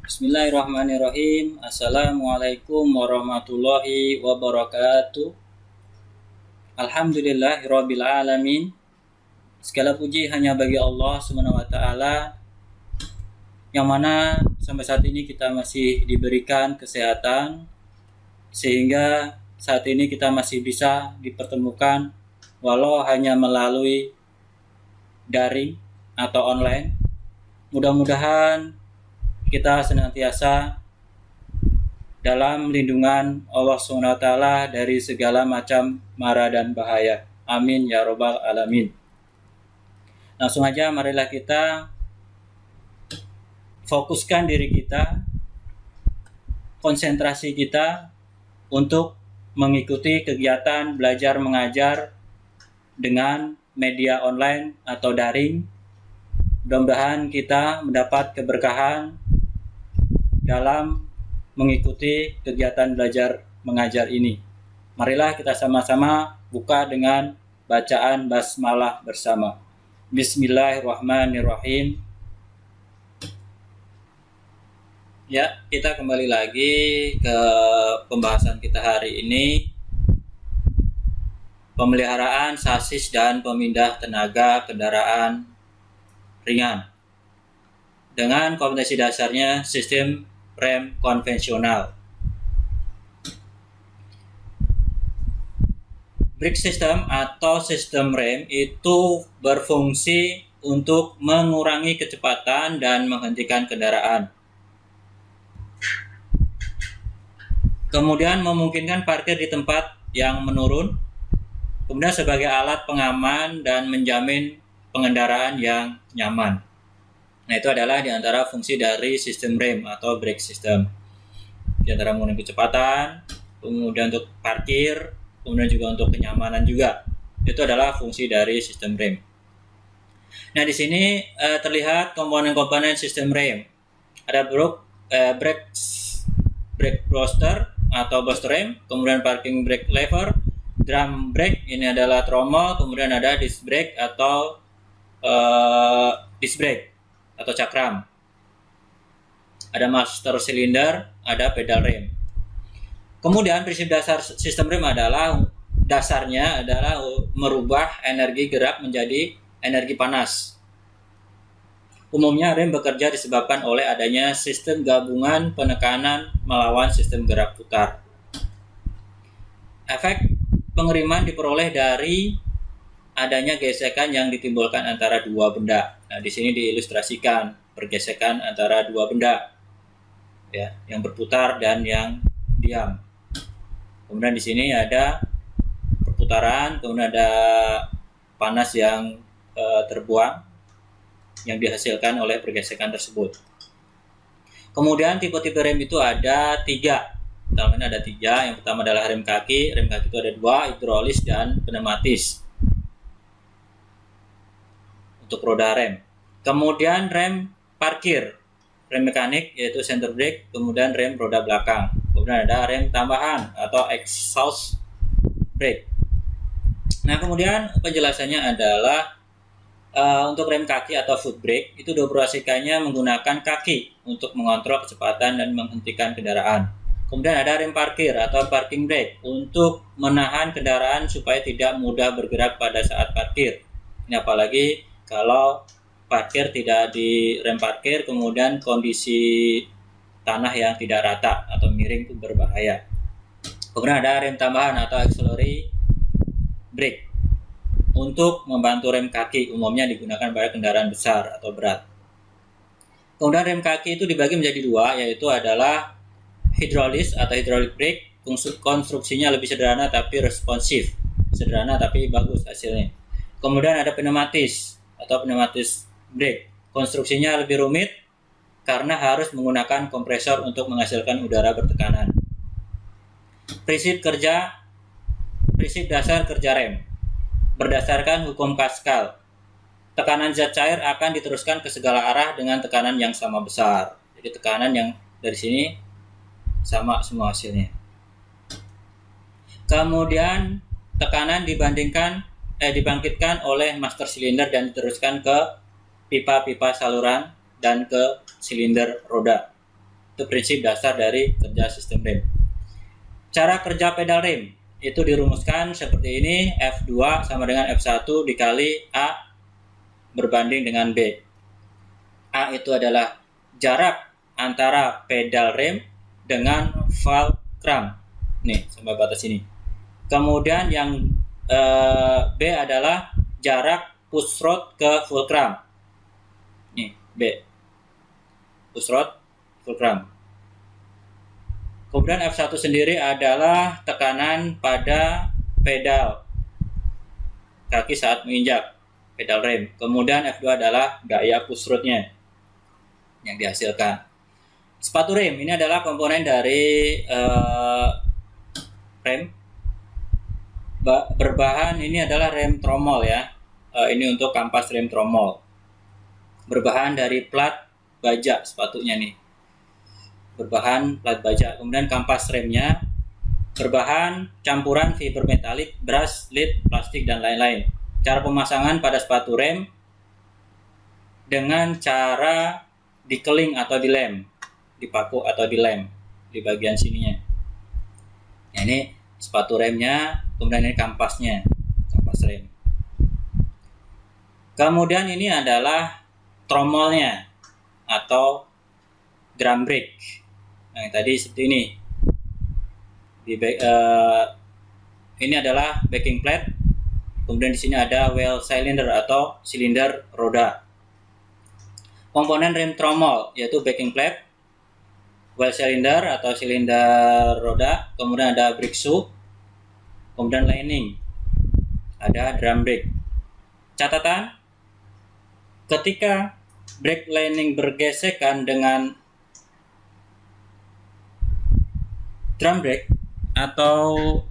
Bismillahirrahmanirrahim. Assalamualaikum warahmatullahi wabarakatuh. Alhamdulillahirabbil alamin. Segala puji hanya bagi Allah Subhanahu wa taala, yang mana sampai saat ini kita masih diberikan kesehatan sehingga saat ini kita masih bisa dipertemukan walau hanya melalui daring atau online. Mudah-mudahan kita senantiasa dalam lindungan Allah SWT dari segala macam mara dan bahaya. Amin ya robbal alamin. Langsung aja marilah kita fokuskan diri kita, konsentrasi kita untuk mengikuti kegiatan belajar mengajar dengan media online atau daring. Mudah-mudahan kita mendapat keberkahan dalam mengikuti kegiatan belajar mengajar ini. Marilah kita sama-sama buka dengan bacaan basmalah bersama. Bismillahirrahmanirrahim. Ya, kita kembali lagi ke pembahasan kita hari ini. Pemeliharaan sasis dan pemindah tenaga kendaraan ringan dengan kompetensi dasarnya sistem rem konvensional. Brake system atau sistem rem itu berfungsi untuk mengurangi kecepatan dan menghentikan kendaraan. Kemudian memungkinkan parkir di tempat yang menurun. Kemudian sebagai alat pengaman dan menjamin pengendaraan yang nyaman. Nah, itu adalah di antara fungsi dari sistem rem atau brake system. Di antara mengurangi kecepatan, kemudian untuk parkir, kemudian juga untuk kenyamanan juga. Itu adalah fungsi dari sistem rem. Nah, di sini terlihat komponen-komponen sistem rem. Ada brake booster atau booster rem, kemudian parking brake lever, drum brake, ini adalah tromol, kemudian ada disc brake atau disc brake atau cakram. Ada master cylinder, ada pedal rem. Kemudian prinsip dasar sistem rem dasarnya adalah merubah energi gerak menjadi energi panas. Umumnya rem bekerja disebabkan oleh adanya sistem gabungan penekanan melawan sistem gerak putar. Efek pengeriman diperoleh dari adanya gesekan yang ditimbulkan antara dua benda. Nah, di sini diilustrasikan pergesekan antara dua benda, ya, yang berputar dan yang diam. Kemudian di sini ada perputaran, kemudian ada panas yang terbuang yang dihasilkan oleh pergesekan tersebut. Kemudian tipe-tipe rem itu ada tiga. Utamanya ada tiga. Yang pertama adalah rem kaki. Rem kaki itu ada dua, hidrolis dan pneumatis. Untuk roda rem. Kemudian rem parkir, rem mekanik yaitu center brake, kemudian rem roda belakang. Kemudian ada rem tambahan atau exhaust brake. Nah, kemudian penjelasannya adalah untuk rem kaki atau foot brake itu dioperasikannya menggunakan kaki untuk mengontrol kecepatan dan menghentikan kendaraan. Kemudian ada rem parkir atau parking brake untuk menahan kendaraan supaya tidak mudah bergerak pada saat parkir. Ini apalagi kalau parkir tidak di rem parkir, kemudian kondisi tanah yang tidak rata atau miring itu berbahaya. Kemudian ada rem tambahan atau auxiliary brake untuk membantu rem kaki, umumnya digunakan pada kendaraan besar atau berat. Kemudian rem kaki itu dibagi menjadi dua, yaitu adalah hidrolis atau hydraulic brake, konstruksinya lebih sederhana tapi responsif, sederhana tapi bagus hasilnya. Kemudian ada pneumatis atau pneumatis brake, konstruksinya lebih rumit karena harus menggunakan kompresor untuk menghasilkan udara bertekanan. Prinsip dasar kerja rem berdasarkan hukum Pascal. Tekanan zat cair akan diteruskan ke segala arah dengan tekanan yang sama besar. Jadi tekanan yang dari sini sama semua hasilnya. Kemudian tekanan dibangkitkan oleh master silinder dan diteruskan ke pipa-pipa saluran dan ke silinder roda. Itu prinsip dasar dari kerja sistem rem. Cara kerja pedal rem itu dirumuskan seperti ini, F2 sama dengan F1 dikali A berbanding dengan B. A itu adalah jarak antara pedal rem dengan fulcrum. Nih, sampai batas ini. Kemudian yang B adalah jarak push rod ke fulcrum. Nih, B. Push rod, fulcrum. Kemudian F1 sendiri adalah tekanan pada pedal kaki saat menginjak pedal rem. Kemudian F2 adalah gaya push rodnya yang dihasilkan. Sepatu rem ini adalah komponen dari rem. Berbahan ini adalah rem tromol ya. Ini untuk kampas rem tromol. Berbahan dari plat baja sepatunya nih. Berbahan plat baja. Kemudian kampas remnya berbahan campuran fiber metalik, brass, lead, plastik dan lain-lain. Cara pemasangan pada sepatu rem dengan cara dikeling atau dilem, dipaku atau dilem di bagian sininya. Nah, ini sepatu remnya, kemudian ini kampasnya, kampas rem. Kemudian ini adalah tromolnya atau drum brake. Nah, tadi seperti ini. Ini adalah backing plate. Kemudian di sini ada well cylinder atau silinder roda. Komponen rem tromol yaitu backing plate, well cylinder atau silinder roda, kemudian ada brake shoe, kemudian lining, ada drum brake. Catatan, ketika brake lining bergesekan dengan drum brake atau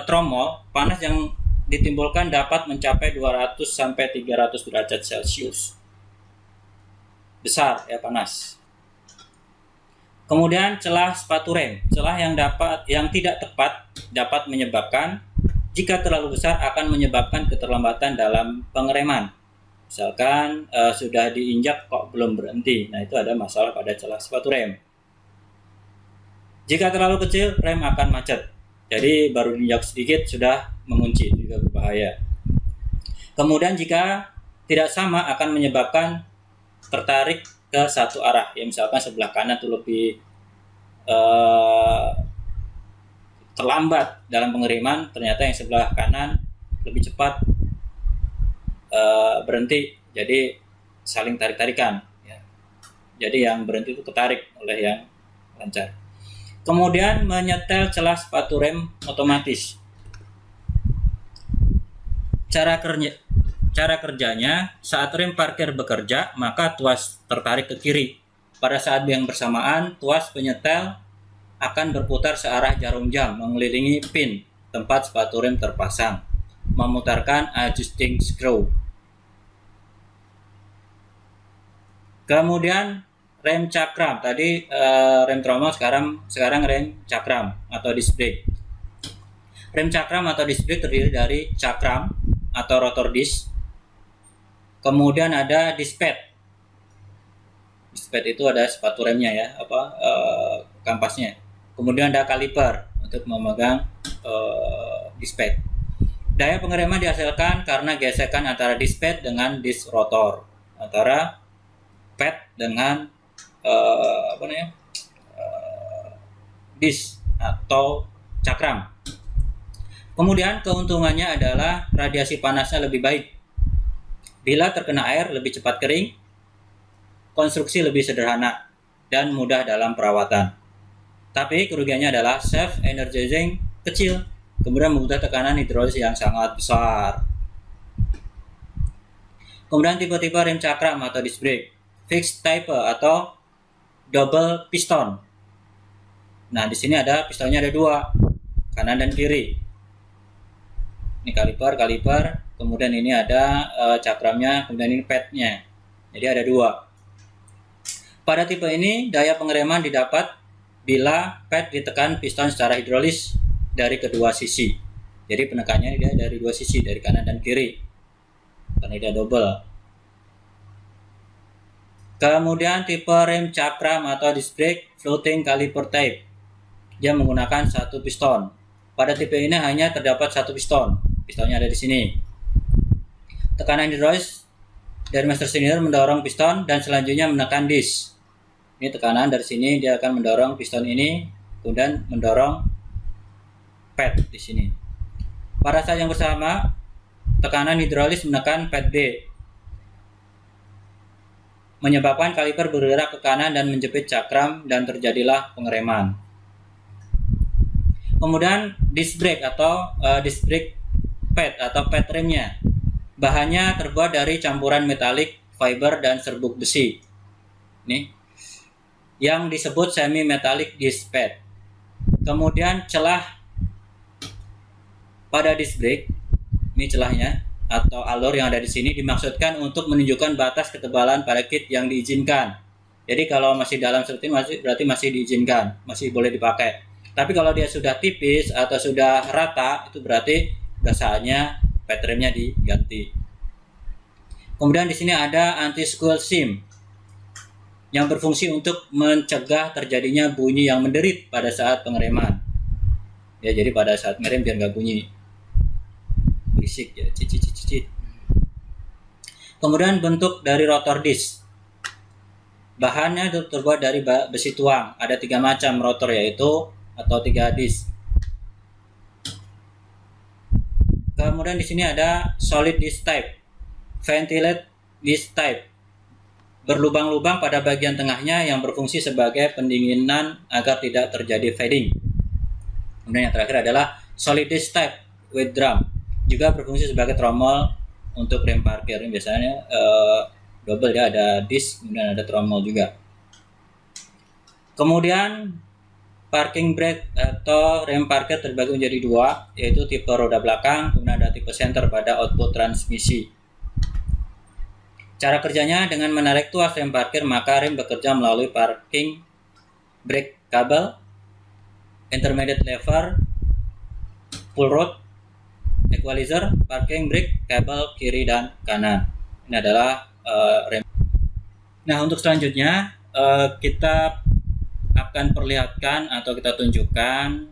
tromol, panas yang ditimbulkan dapat mencapai 200 sampai 300 derajat Celcius. Besar ya, panas. Kemudian celah sepatu rem. Celah yang tidak tepat dapat menyebabkan, jika terlalu besar akan menyebabkan keterlambatan dalam pengereman. Misalkan sudah diinjak kok belum berhenti. Nah, itu ada masalah pada celah sepatu rem. Jika terlalu kecil, rem akan macet. Jadi baru diinjak sedikit sudah mengunci, juga berbahaya. Kemudian jika tidak sama akan menyebabkan tertarik ke satu arah. Ya, misalkan sebelah kanan itu lebih terlambat dalam pengereman, ternyata yang sebelah kanan lebih cepat berhenti. Jadi saling tarik-tarikan. Ya. Jadi yang berhenti itu ketarik oleh yang lancar. Kemudian menyetel celah sepatu rem otomatis. Cara kerjanya, saat rem parkir bekerja, maka tuas tertarik ke kiri. Pada saat yang bersamaan, tuas penyetel akan berputar searah jarum jam mengelilingi pin tempat sepatu rem terpasang, memutarkan adjusting screw. Kemudian rem cakram, tadi rem tromol, sekarang rem cakram atau disc brake. Rem cakram atau disc brake terdiri dari cakram atau rotor disc. Kemudian ada disc pad. Disc pad itu ada sepatu remnya ya, kampasnya. Kemudian ada kaliper untuk memegang disc pad. Daya pengereman dihasilkan karena gesekan antara disc pad dengan disc rotor, antara pad dengan disc atau cakram. Kemudian keuntungannya adalah radiasi panasnya lebih baik. Bila terkena air lebih cepat kering, konstruksi lebih sederhana dan mudah dalam perawatan. Tapi kerugiannya adalah self energizing kecil, kemudian membutuhkan tekanan hidrolis yang sangat besar. Kemudian tipe-tipe rem cakram atau disc brake, fixed type atau double piston. Nah, di sini ada pistonnya ada dua, kanan dan kiri. Ini kaliper, kemudian ini ada cakramnya, kemudian ini padnya. Jadi ada dua. Pada tipe ini daya pengereman didapat bila pad ditekan piston secara hidrolis dari kedua sisi. Jadi penekannya dia dari dua sisi, dari kanan dan kiri. Karena dia double. Kemudian tipe rem cakram atau disc brake floating caliper type. Dia menggunakan satu piston. Pada tipe ini hanya terdapat satu piston. Pistonnya ada di sini. Tekanan hidrolis dari master cylinder mendorong piston dan selanjutnya menekan disc. Ini tekanan dari sini, dia akan mendorong piston ini, kemudian mendorong pad di sini. Pada saat yang bersama, tekanan hidrolis menekan pad B, menyebabkan kaliper bergerak ke kanan dan menjepit cakram dan terjadilah pengereman. Kemudian disc brake atau disc brake pad atau pad remnya. Bahannya terbuat dari campuran metalik, fiber dan serbuk besi. Nih, yang disebut semi metallic disc pad. Kemudian celah pada disc brake, ini celahnya atau alur yang ada di sini dimaksudkan untuk menunjukkan batas ketebalan pada kit yang diizinkan. Jadi kalau masih dalam seperti ini berarti masih diizinkan, masih boleh dipakai. Tapi kalau dia sudah tipis atau sudah rata, itu berarti sudah saatnya pad remnya diganti. Kemudian di sini ada anti-squeal shim yang berfungsi untuk mencegah terjadinya bunyi yang menderit pada saat pengereman. Ya, jadi pada saat ngerem biar nggak bunyi berisik ya, cicit. Kemudian bentuk dari rotor disc. Bahannya terbuat dari besi tuang. Ada 3 macam rotor yaitu atau 3 disc. Kemudian di sini ada solid disc type, ventilate disc type, berlubang-lubang pada bagian tengahnya yang berfungsi sebagai pendinginan agar tidak terjadi fading. Kemudian yang terakhir adalah solid disc type with drum, juga berfungsi sebagai tromol untuk rem parkir. Ini biasanya double ya, ada disc kemudian ada tromol juga. Kemudian parking brake atau rem parkir terbagi menjadi 2, yaitu tipe roda belakang, kemudian ada tipe center pada output transmisi. Cara kerjanya dengan menarik tuas rem parkir, maka rem bekerja melalui parking brake kabel, intermediate lever, pull rod, equalizer, parking brake kabel kiri dan kanan. Ini adalah rem. Nah, untuk selanjutnya kita akan perlihatkan atau kita tunjukkan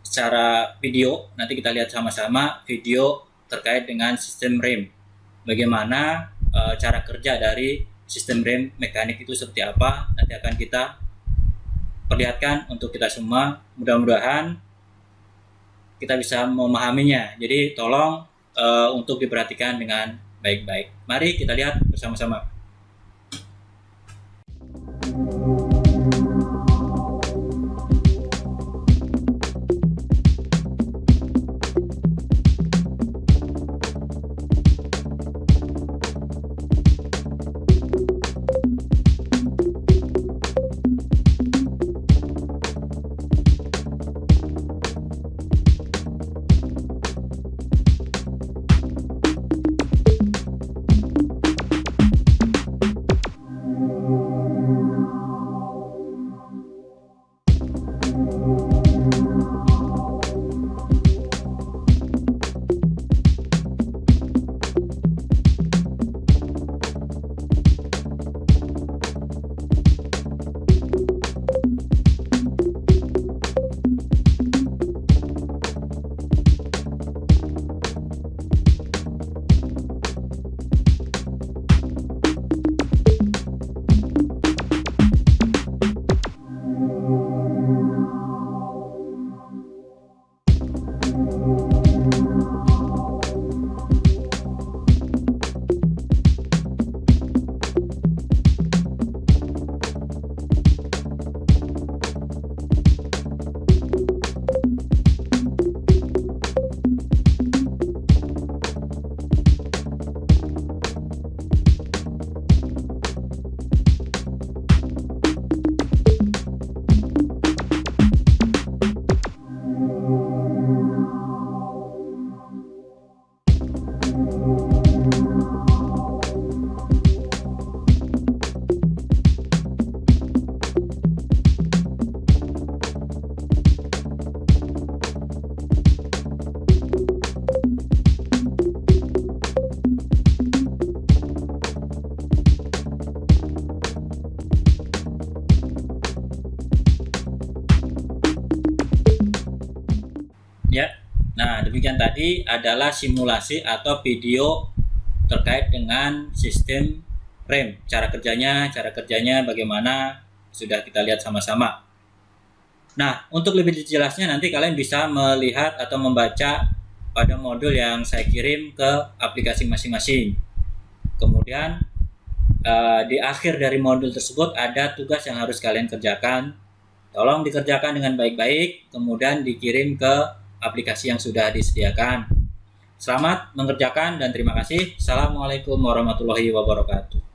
secara video. Nanti kita lihat sama-sama video terkait dengan sistem rem. Bagaimana cara kerja dari sistem rem mekanik itu seperti apa, nanti akan kita perlihatkan untuk kita semua. Mudah-mudahan kita bisa memahaminya. Jadi tolong untuk diperhatikan dengan baik-baik. Mari kita lihat bersama-sama. Nah, demikian tadi adalah simulasi atau video terkait dengan sistem rem. Cara kerjanya bagaimana sudah kita lihat sama-sama. Nah, untuk lebih jelasnya nanti kalian bisa melihat atau membaca pada modul yang saya kirim ke aplikasi masing-masing. Kemudian di akhir dari modul tersebut ada tugas yang harus kalian kerjakan. Tolong dikerjakan dengan baik-baik, kemudian dikirim ke aplikasi yang sudah disediakan. Selamat mengerjakan dan terima kasih. Assalamualaikum warahmatullahi wabarakatuh.